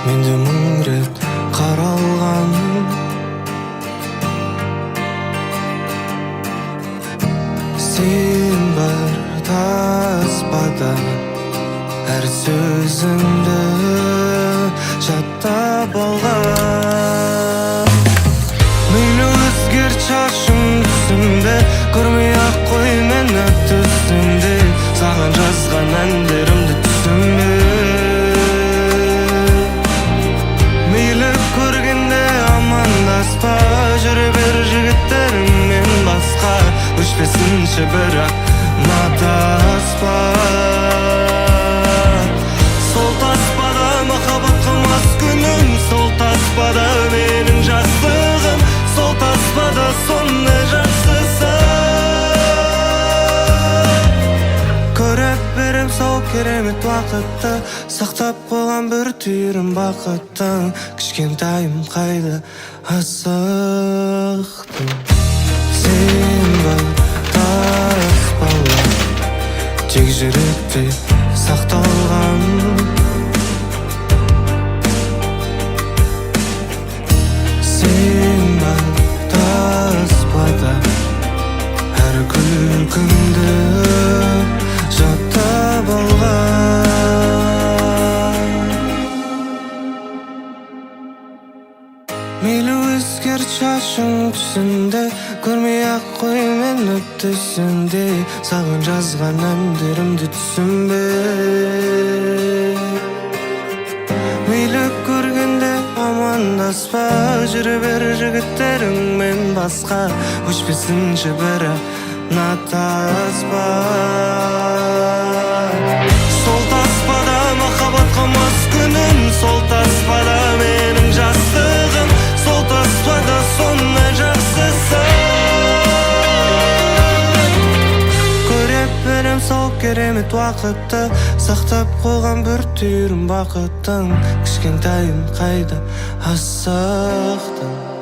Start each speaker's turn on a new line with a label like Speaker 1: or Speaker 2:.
Speaker 1: менде мың рет қаралған. Сен бар таспада әр сөзіңді жаттап алған. Мейлі өзгерт шашың түсімде, көрмей-ақ қой мені түсімде. Саған жазған әндерімді түсімде. Мейлі көргенде амандаспа, жүре бер жігіттеріңмен басқа. Өшпесінші бірақ натаспа. Сол таспада махаббат қылмас күнім, сол таспада менің жастығым, сол таспада сондай жақсысы. Көріп берем сол керемет уақытты, сақтап қойған бір түйірім бақыттың. Кішкентайым қайда асықтым. Сен бар таспалар, тек жүректе сақталған. Сен бар таспада әр күлкіңді жаттап алған. Мейлі өзгерт шашың түсімде, көрмей-ақ қой мені түсімде. Саған жазған әндерімді түсінбе. Мейлі көргенде амандаспа, жүре бер жігіттеріңмен басқа. Өшпесінші бірақ натаспа. Сол таспада махаббат қылмас күнім, сол таспада менің жастығым, сол таспада сондай жақсысы. Көріп берем сол керемет уақытты, сақтап қойған бір түйірім бақыттың. Кішкентайым қайда асықтым.